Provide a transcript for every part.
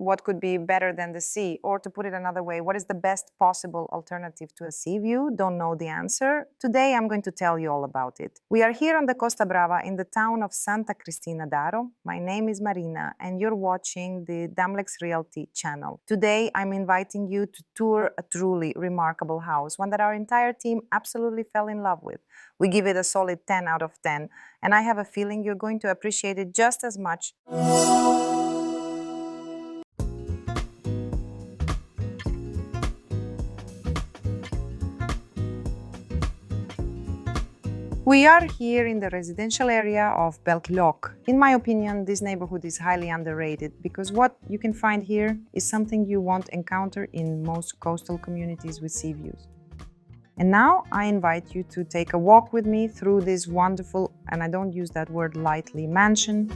What could be better than the sea? Or to put it another way, what is the best possible alternative to a sea view? Don't know the answer. Today I'm going to tell you all about it. We are here on the Costa Brava in the town of Santa Cristina d'Aro. My name is Marina and you're watching the Damlex Realty channel. Today I'm inviting you to tour a truly remarkable house, one that our entire team absolutely fell in love with. We give it a solid 10 out of 10, and I have a feeling you're going to appreciate it just as much. We are here in the residential area of Bell-Lloc. In my opinion, this neighborhood is highly underrated because what you can find here is something you won't encounter in most coastal communities with sea views. And now I invite you to take a walk with me through this wonderful, and I don't use that word lightly, mansion.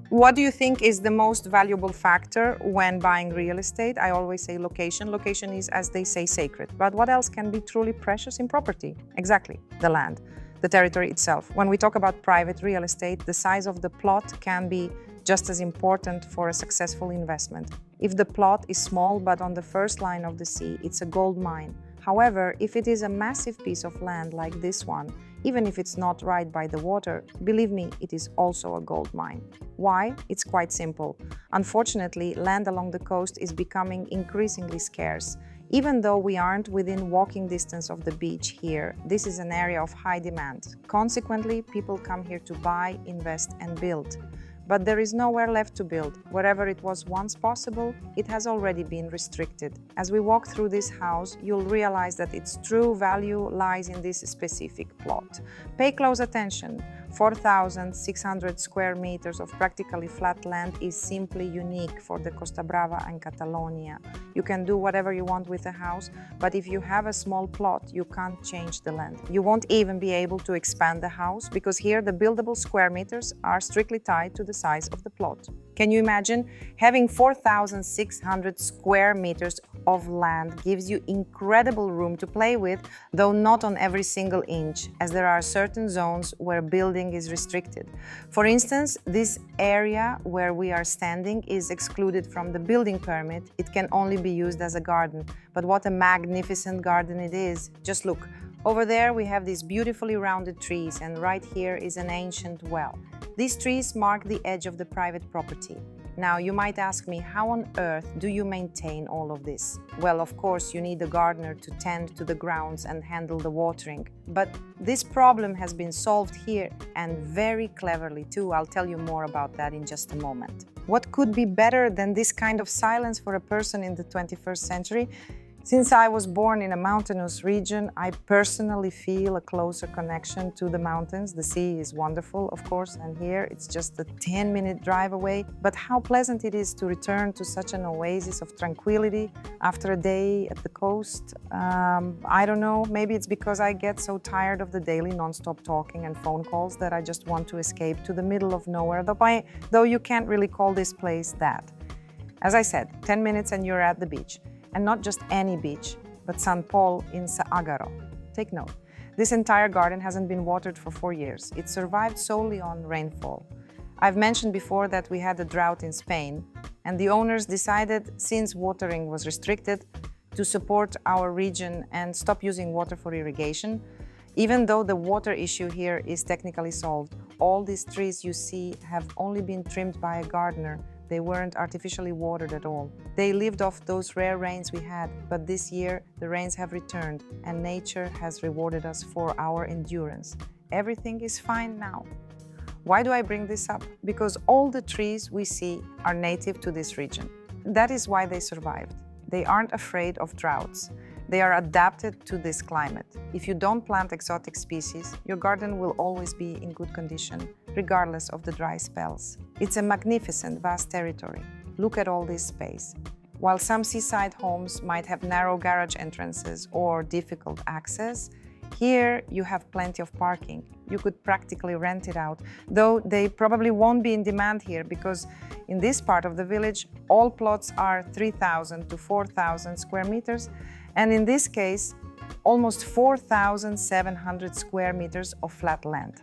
What do you think is the most valuable factor when buying real estate? I always say location. Location is, as they say, sacred. But what else can be truly precious in property? Exactly, the land, the territory itself. When we talk about private real estate, the size of the plot can be just as important for a successful investment. If the plot is small but on the first line of the sea, it's a gold mine. However, if it is a massive piece of land like this one, even if it's not right by the water, believe me, it is also a gold mine. Why? It's quite simple. Unfortunately, land along the coast is becoming increasingly scarce. Even though we aren't within walking distance of the beach here, this is an area of high demand. Consequently, people come here to buy, invest, and build. But there is nowhere left to build. Wherever it was once possible, it has already been restricted. As we walk through this house, you'll realize that its true value lies in this specific plot. Pay close attention. 4,600 square meters of practically flat land is simply unique for the Costa Brava and Catalonia. You can do whatever you want with the house, but if you have a small plot, you can't change the land. You won't even be able to expand the house because here the buildable square meters are strictly tied to the size of the plot. Can you imagine? Having 4,600 square meters of land gives you incredible room to play with, though not on every single inch, as there are certain zones where building is restricted. For instance, this area where we are standing is excluded from the building permit. It can only be used as a garden. But what a magnificent garden it is. Just look. Over there we have these beautifully rounded trees, and right here is an ancient well. These trees mark the edge of the private property. Now, you might ask me, how on earth do you maintain all of this? Well, of course, you need a gardener to tend to the grounds and handle the watering. But this problem has been solved here, and very cleverly too. I'll tell you more about that in just a moment. What could be better than this kind of silence for a person in the 21st century? Since I was born in a mountainous region, I personally feel a closer connection to the mountains. The sea is wonderful, of course, and here it's just a 10-minute drive away. But how pleasant it is to return to such an oasis of tranquility after a day at the coast. I don't know, maybe it's because I get so tired of the daily non-stop talking and phone calls that I just want to escape to the middle of nowhere, though you can't really call this place that. As I said, 10 minutes and you're at the beach. And not just any beach, but San Paul in Saagaro. Take note, this entire garden hasn't been watered for 4 years. It survived solely on rainfall. I've mentioned before that we had a drought in Spain, and the owners decided, since watering was restricted, to support our region and stop using water for irrigation. Even though the water issue here is technically solved, all these trees you see have only been trimmed by a gardener. They weren't artificially watered at all. They lived off those rare rains we had, but this year the rains have returned and nature has rewarded us for our endurance. Everything is fine now. Why do I bring this up? Because all the trees we see are native to this region. That is why they survived. They aren't afraid of droughts. They are adapted to this climate. If you don't plant exotic species, your garden will always be in good condition, regardless of the dry spells. It's a magnificent, vast territory. Look at all this space. While some seaside homes might have narrow garage entrances or difficult access, here you have plenty of parking. You could practically rent it out, though they probably won't be in demand here because in this part of the village, all plots are 3,000 to 4,000 square meters, and in this case, almost 4,700 square meters of flat land.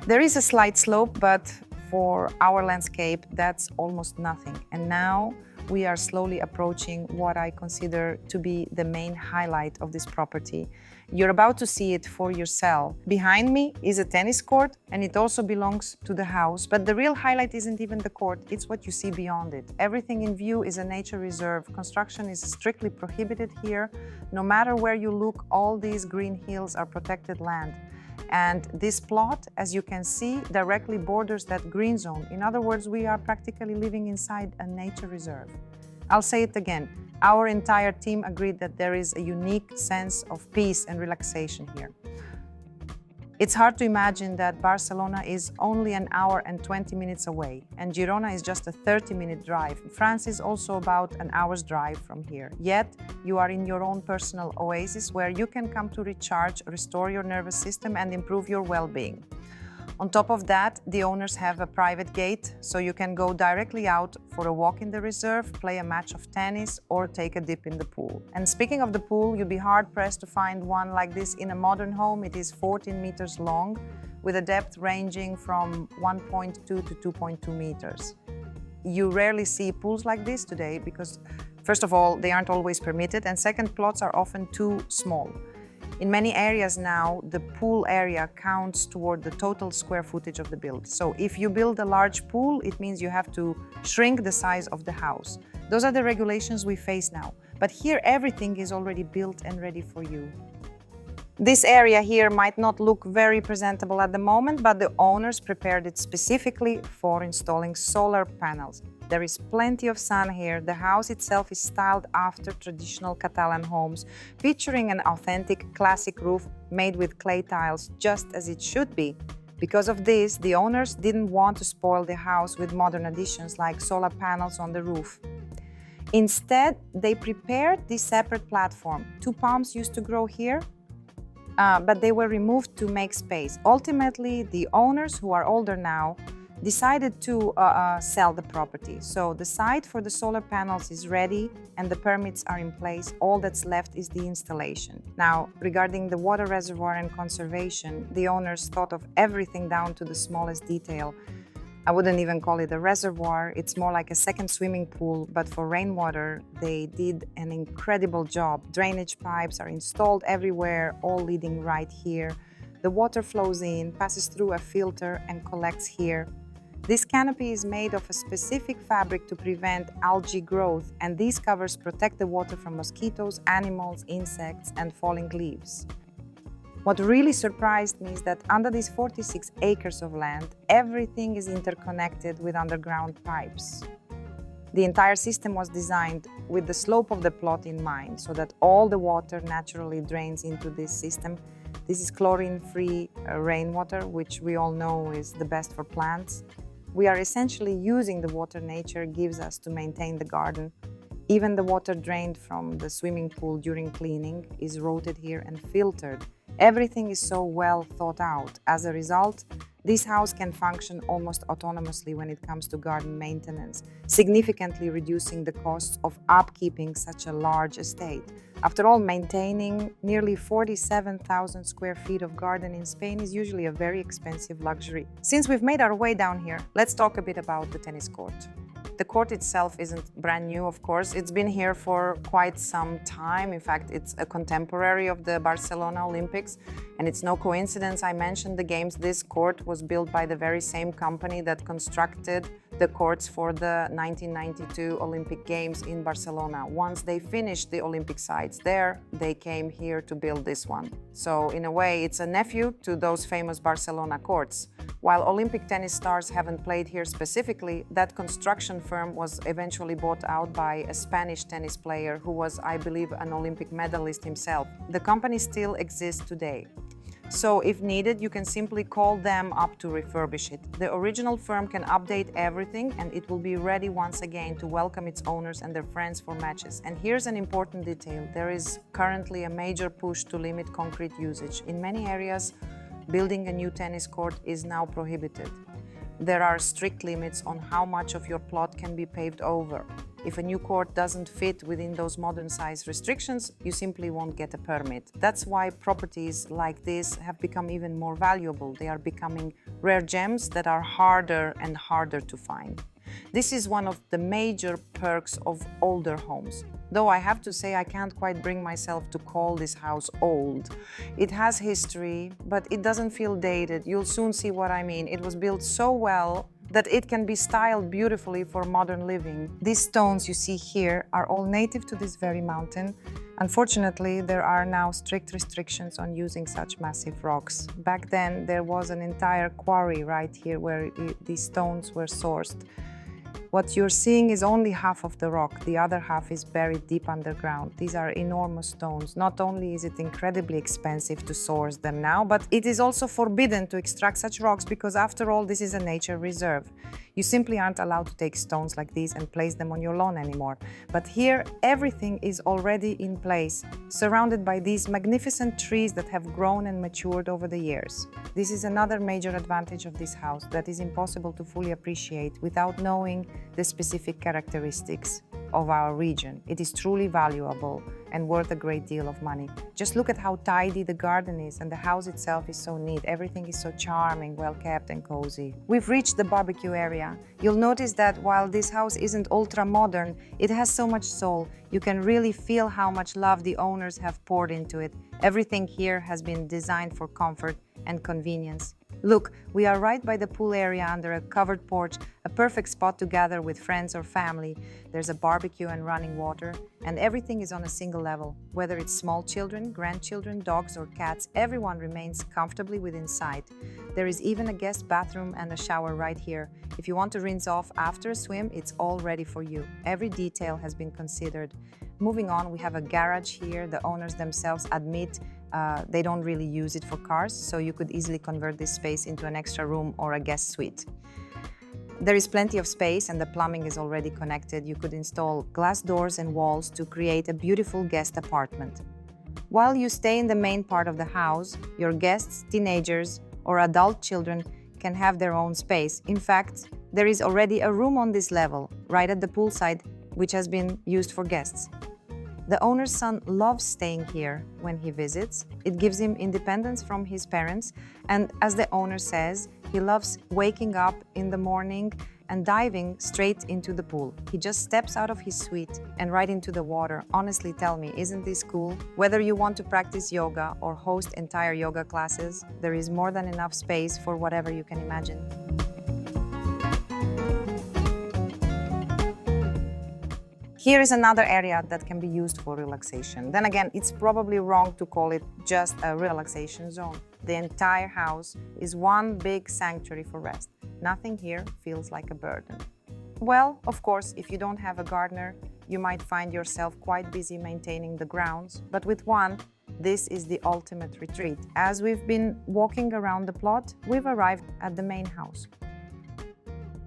There is a slight slope, but For our landscape, that's almost nothing. And now we are slowly approaching what I consider to be the main highlight of this property. You're about to see it for yourself. Behind me is a tennis court, and it also belongs to the house. But the real highlight isn't even the court, it's what you see beyond it. Everything in view is a nature reserve. Construction is strictly prohibited here. No matter where you look, all these green hills are protected land. And this plot, as you can see, directly borders that green zone. In other words, we are practically living inside a nature reserve. I'll say it again. Our entire team agreed that there is a unique sense of peace and relaxation here. It's hard to imagine that Barcelona is only an hour and 20 minutes away, and Girona is just a 30-minute drive. France is also about an hour's drive from here. Yet, you are in your own personal oasis where you can come to recharge, restore your nervous system, and improve your well-being. On top of that, the owners have a private gate, so you can go directly out for a walk in the reserve, play a match of tennis, or take a dip in the pool. And speaking of the pool, you'd be hard-pressed to find one like this in a modern home. It is 14 meters long, with a depth ranging from 1.2 to 2.2 meters. You rarely see pools like this today because, first of all, they aren't always permitted, and second, plots are often too small. In many areas now, the pool area counts toward the total square footage of the build. So if you build a large pool, it means you have to shrink the size of the house. Those are the regulations we face now. But here, everything is already built and ready for you. This area here might not look very presentable at the moment, but the owners prepared it specifically for installing solar panels. There is plenty of sun here. The house itself is styled after traditional Catalan homes, featuring an authentic classic roof made with clay tiles, just as it should be. Because of this, the owners didn't want to spoil the house with modern additions like solar panels on the roof. Instead, they prepared this separate platform. 2 palms used to grow here, but they were removed to make space. Ultimately, the owners, who are older now, decided to sell the property. So the site for the solar panels is ready and the permits are in place. All that's left is the installation. Now, regarding the water reservoir and conservation, the owners thought of everything down to the smallest detail. I wouldn't even call it a reservoir, it's more like a second swimming pool, but for rainwater, they did an incredible job. Drainage pipes are installed everywhere, all leading right here. The water flows in, passes through a filter and collects here. This canopy is made of a specific fabric to prevent algae growth, and these covers protect the water from mosquitoes, animals, insects, and falling leaves. What really surprised me is that under these 46 acres of land, everything is interconnected with underground pipes. The entire system was designed with the slope of the plot in mind, so that all the water naturally drains into this system. This is chlorine-free rainwater, which we all know is the best for plants. We are essentially using the water nature gives us to maintain the garden. Even the water drained from the swimming pool during cleaning is routed here and filtered. Everything is so well thought out. As a result, this house can function almost autonomously when it comes to garden maintenance, significantly reducing the costs of upkeeping such a large estate. After all, maintaining nearly 47,000 square feet of garden in Spain is usually a very expensive luxury. Since we've made our way down here, let's talk a bit about the tennis court. The court itself isn't brand new, of course. It's been here for quite some time. In fact, it's a contemporary of the Barcelona Olympics. And it's no coincidence I mentioned the games. This court was built by the very same company that constructed the courts for the 1992 Olympic Games in Barcelona. Once they finished the Olympic sites there, they came here to build this one. So in a way, it's a nephew to those famous Barcelona courts. While Olympic tennis stars haven't played here specifically, that construction firm was eventually bought out by a Spanish tennis player who was, I believe, an Olympic medalist himself. The company still exists today. So if needed, you can simply call them up to refurbish it. The original firm can update everything and it will be ready once again to welcome its owners and their friends for matches. And here's an important detail. There is currently a major push to limit concrete usage. In many areas, building a new tennis court is now prohibited. There are strict limits on how much of your plot can be paved over. If a new court doesn't fit within those modern size restrictions, you simply won't get a permit. That's why properties like this have become even more valuable. They are becoming rare gems that are harder and harder to find. This is one of the major perks of older homes. Though I have to say I can't quite bring myself to call this house old. It has history, but it doesn't feel dated. You'll soon see what I mean. It was built so well that it can be styled beautifully for modern living. These stones you see here are all native to this very mountain. Unfortunately, there are now strict restrictions on using such massive rocks. Back then, there was an entire quarry right here where these stones were sourced. What you're seeing is only half of the rock. The other half is buried deep underground. These are enormous stones. Not only is it incredibly expensive to source them now, but it is also forbidden to extract such rocks because after all, this is a nature reserve. You simply aren't allowed to take stones like these and place them on your lawn anymore. But here, everything is already in place, surrounded by these magnificent trees that have grown and matured over the years. This is another major advantage of this house that is impossible to fully appreciate without knowing the specific characteristics of our region. It is truly valuable and worth a great deal of money. Just look at how tidy the garden is, and the house itself is so neat. Everything is so charming, well kept and cozy. We've reached the barbecue area. You'll notice that while this house isn't ultra modern, it has so much soul. You can really feel how much love the owners have poured into it. Everything here has been designed for comfort and convenience. Look, we are right by the pool area under a covered porch, a perfect spot to gather with friends or family. There's a barbecue and running water, and everything is on a single level. Whether it's small children, grandchildren, dogs or cats, everyone remains comfortably within sight. There is even a guest bathroom and a shower right here. If you want to rinse off after a swim, it's all ready for you. Every detail has been considered. Moving on, we have a garage here. The owners themselves admit they don't really use it for cars, so you could easily convert this space into an extra room or a guest suite. There is plenty of space and the plumbing is already connected. You could install glass doors and walls to create a beautiful guest apartment. While you stay in the main part of the house, your guests, teenagers, or adult children can have their own space. In fact, there is already a room on this level, right at the poolside, which has been used for guests. The owner's son loves staying here when he visits. It gives him independence from his parents, and as the owner says, he loves waking up in the morning and diving straight into the pool. He just steps out of his suite and right into the water. Honestly, tell me, isn't this cool? Whether you want to practice yoga or host entire yoga classes, there is more than enough space for whatever you can imagine. Here is another area that can be used for relaxation. Then again, it's probably wrong to call it just a relaxation zone. The entire house is one big sanctuary for rest. Nothing here feels like a burden. Well, of course, if you don't have a gardener, you might find yourself quite busy maintaining the grounds, but with one, this is the ultimate retreat. As we've been walking around the plot, we've arrived at the main house.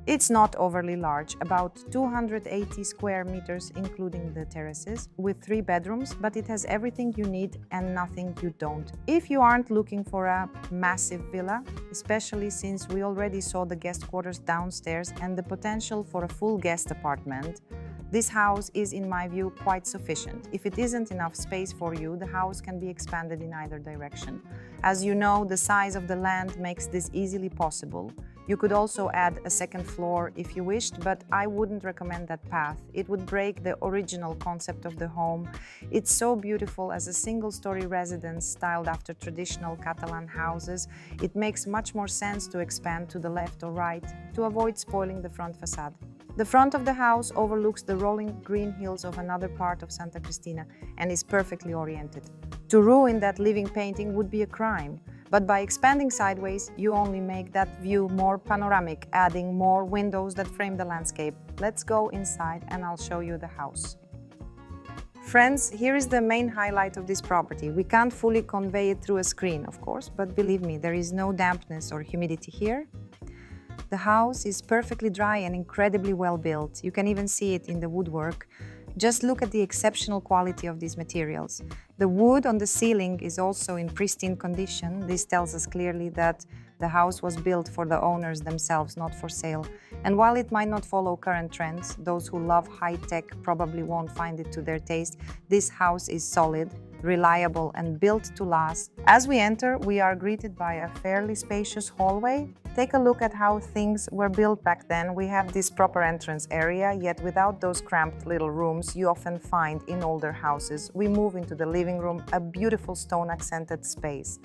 It's not overly large, about 280 square meters including the terraces, with 3 bedrooms, but it has everything you need and nothing you don't. If you aren't looking for a massive villa, especially since we already saw the guest quarters downstairs and the potential for a full guest apartment, this house is, in my view, quite sufficient. If it isn't enough space for you, the house can be expanded in either direction. As you know, the size of the land makes this easily possible. You could also add a second floor if you wished, but I wouldn't recommend that path. It would break the original concept of the home. It's so beautiful as a single-story residence styled after traditional Catalan houses. It makes much more sense to expand to the left or right to avoid spoiling the front facade. The front of the house overlooks the rolling green hills of another part of Santa Cristina and is perfectly oriented. To ruin that living painting would be a crime. But by expanding sideways, you only make that view more panoramic, adding more windows that frame the landscape. Let's go inside and I'll show you the house. Friends, here is the main highlight of this property. We can't fully convey it through a screen, of course, but believe me, there is no dampness or humidity here. The house is perfectly dry and incredibly well built. You can even see it in the woodwork. Just look at the exceptional quality of these materials. The wood on the ceiling is also in pristine condition. This tells us clearly that The house was built for the owners themselves, not for sale. And while it might not follow current trends, those who love high-tech probably won't find it to their taste. This house is solid, reliable, and built to last. As we enter, we are greeted by a fairly spacious hallway. Take a look at how things were built back then. We have this proper entrance area, yet without those cramped little rooms you often find in older houses. We move into the living room, a beautiful stone-accented space.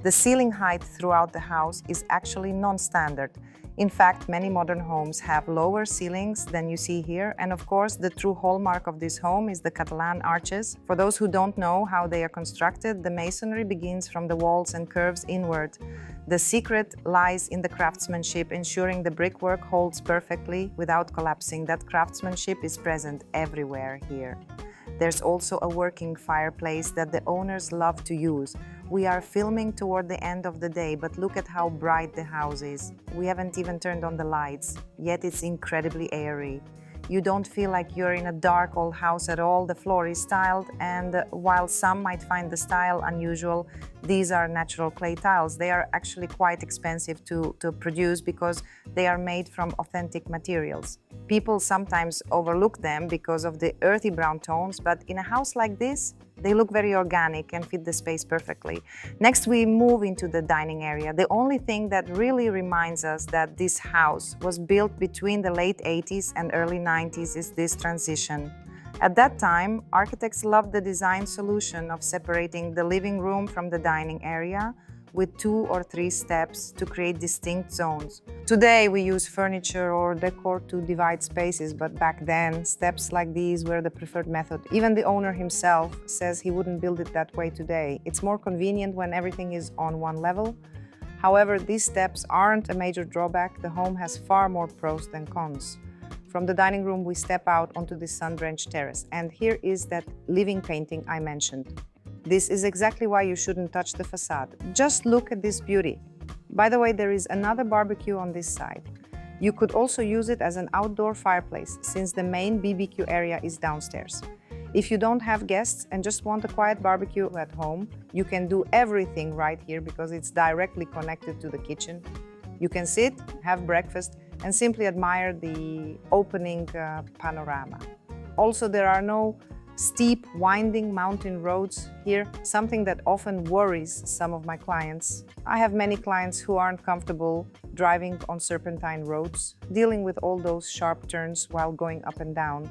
The ceiling height throughout the house is actually non-standard. In fact, many modern homes have lower ceilings than you see here, and of course, the true hallmark of this home is the Catalan arches. For those who don't know how they are constructed, the masonry begins from the walls and curves inward. The secret lies in the craftsmanship, ensuring the brickwork holds perfectly without collapsing. That craftsmanship is present everywhere here. There's also a working fireplace that the owners love to use. We are filming toward the end of the day, but look at how bright the house is. We haven't even turned on the lights, yet it's incredibly airy. You don't feel like you're in a dark old house at all. The floor is tiled, and while some might find the style unusual, these are natural clay tiles. They are actually quite expensive to produce because they are made from authentic materials. People sometimes overlook them because of the earthy brown tones, but in a house like this, they look very organic and fit the space perfectly. Next, we move into the dining area. The only thing that really reminds us that this house was built between the late 80s and early 90s is this transition. At that time, architects loved the design solution of separating the living room from the dining area with 2 or 3 steps to create distinct zones. Today we use furniture or decor to divide spaces, but back then steps like these were the preferred method. Even the owner himself says he wouldn't build it that way today. It's more convenient when everything is on one level. However, these steps aren't a major drawback. The home has far more pros than cons. From the dining room we step out onto the sun-drenched terrace, and here is that living painting I mentioned. This is exactly why you shouldn't touch the facade. Just look at this beauty. By the way, there is another barbecue on this side. You could also use it as an outdoor fireplace, since the main BBQ area is downstairs. If you don't have guests and just want a quiet barbecue at home, you can do everything right here because it's directly connected to the kitchen. You can sit, have breakfast, and simply admire the opening panorama. Also, there are no steep, winding mountain roads here, something that often worries some of my clients. I have many clients who aren't comfortable driving on serpentine roads, dealing with all those sharp turns while going up and down.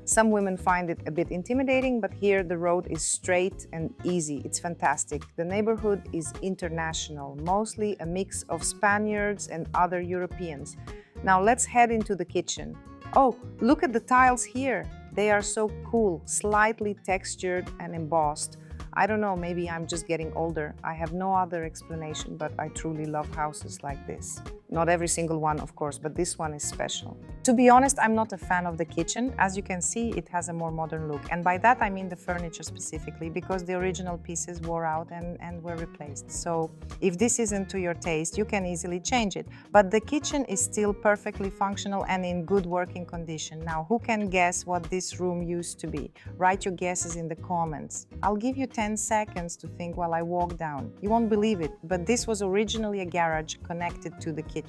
Some women find it a bit intimidating, but here the road is straight and easy. It's fantastic. The neighborhood is international, mostly a mix of Spaniards and other Europeans. Now let's head into the kitchen. Oh, look at the tiles here. They are so cool, slightly textured and embossed. I don't know, maybe I'm just getting older. I have no other explanation, but I truly love houses like this. Not every single one, of course, but this one is special. To be honest, I'm not a fan of the kitchen. As you can see, it has a more modern look. And by that, I mean the furniture specifically, because the original pieces wore out and were replaced. So if this isn't to your taste, you can easily change it. But the kitchen is still perfectly functional and in good working condition. Now, who can guess what this room used to be? Write your guesses in the comments. I'll give you 10 seconds to think while I walk down. You won't believe it, but this was originally a garage connected to the kitchen.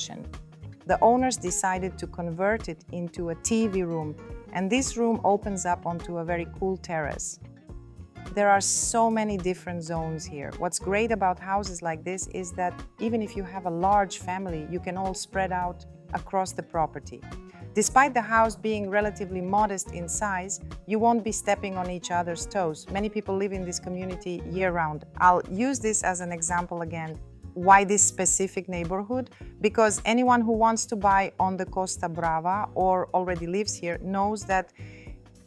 The owners decided to convert it into a TV room, and this room opens up onto a very cool terrace. There are so many different zones here. What's great about houses like this is that even if you have a large family, you can all spread out across the property. Despite the house being relatively modest in size, you won't be stepping on each other's toes. Many people live in this community year-round. I'll use this as an example again. Why this specific neighborhood? Because anyone who wants to buy on the Costa Brava or already lives here knows that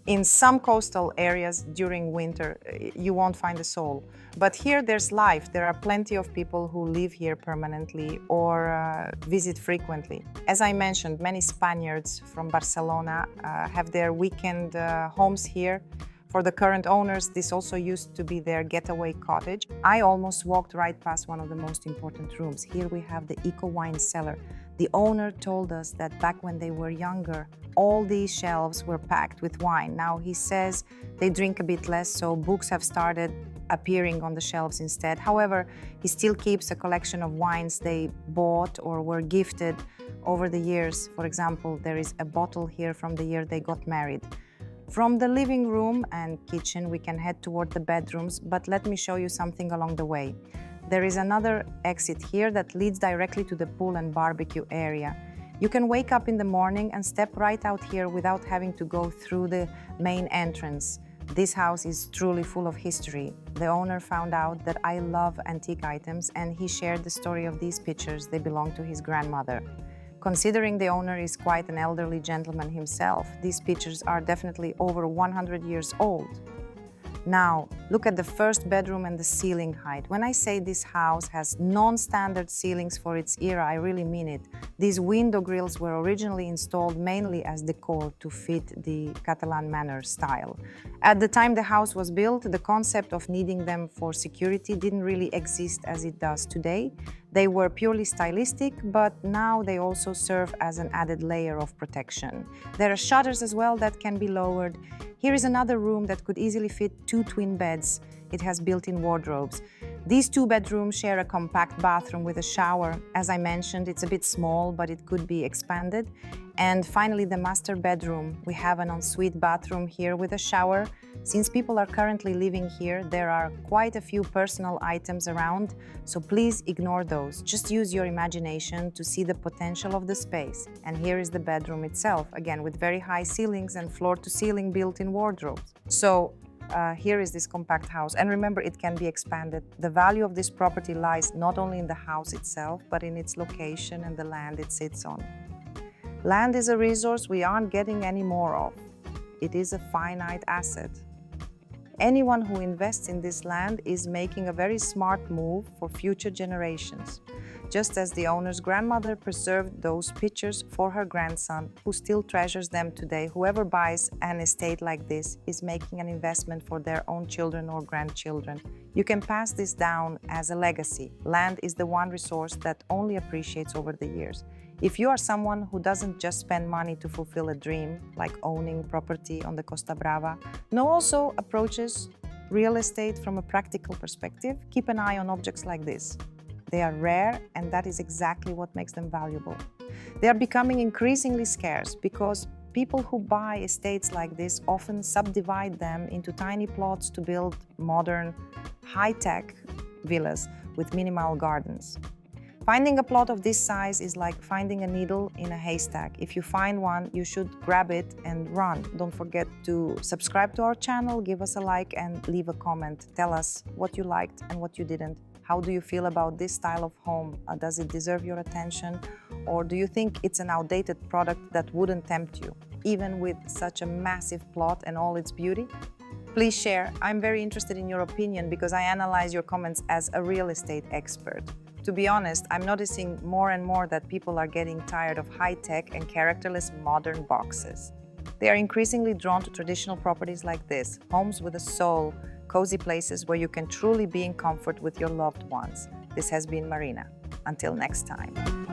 in some coastal areas during winter, you won't find a soul. But here there's life. There are plenty of people who live here permanently or visit frequently. As I mentioned, many Spaniards from Barcelona have their weekend homes here. For the current owners, this also used to be their getaway cottage. I almost walked right past one of the most important rooms. Here we have the eco wine cellar. The owner told us that back when they were younger, all these shelves were packed with wine. Now he says they drink a bit less, so books have started appearing on the shelves instead. However, he still keeps a collection of wines they bought or were gifted over the years. For example, there is a bottle here from the year they got married. From the living room and kitchen, we can head toward the bedrooms, but let me show you something along the way. There is another exit here that leads directly to the pool and barbecue area. You can wake up in the morning and step right out here without having to go through the main entrance. This house is truly full of history. The owner found out that I love antique items and he shared the story of these pictures. They belong to his grandmother. Considering the owner is quite an elderly gentleman himself, these pictures are definitely over 100 years old. Now, look at the first bedroom and the ceiling height. When I say this house has non-standard ceilings for its era, I really mean it. These window grills were originally installed mainly as decor to fit the Catalan manor style. At the time the house was built, the concept of needing them for security didn't really exist as it does today. They were purely stylistic, but now they also serve as an added layer of protection. There are shutters as well that can be lowered. Here is another room that could easily fit 2 twin beds. It has built-in wardrobes. These 2 bedrooms share a compact bathroom with a shower. As I mentioned, it's a bit small, but it could be expanded. And finally, the master bedroom. We have an ensuite bathroom here with a shower. Since people are currently living here, there are quite a few personal items around, so please ignore those. Just use your imagination to see the potential of the space. And here is the bedroom itself, again with very high ceilings and floor-to-ceiling built-in wardrobes. So here is this compact house, and remember, it can be expanded. The value of this property lies not only in the house itself, but in its location and the land it sits on. Land is a resource we aren't getting any more of. It is a finite asset. Anyone who invests in this land is making a very smart move for future generations, just as the owner's grandmother preserved those pictures for her grandson, who still treasures them today. Whoever buys an estate like this is making an investment for their own children or grandchildren. You can pass this down as a legacy. Land is the one resource that only appreciates over the years. If you are someone who doesn't just spend money to fulfill a dream, like owning property on the Costa Brava, no also approaches real estate from a practical perspective, keep an eye on objects like this. They are rare, and that is exactly what makes them valuable. They are becoming increasingly scarce because people who buy estates like this often subdivide them into tiny plots to build modern, high-tech villas with minimal gardens. Finding a plot of this size is like finding a needle in a haystack. If you find one, you should grab it and run. Don't forget to subscribe to our channel, give us a like, and leave a comment. Tell us what you liked and what you didn't. How do you feel about this style of home? Does it deserve your attention? Or do you think it's an outdated product that wouldn't tempt you, even with such a massive plot and all its beauty? Please share. I'm very interested in your opinion because I analyze your comments as a real estate expert. To be honest, I'm noticing more and more that people are getting tired of high-tech and characterless modern boxes. They are increasingly drawn to traditional properties like this, homes with a soul, cozy places where you can truly be in comfort with your loved ones. This has been Marina. Until next time.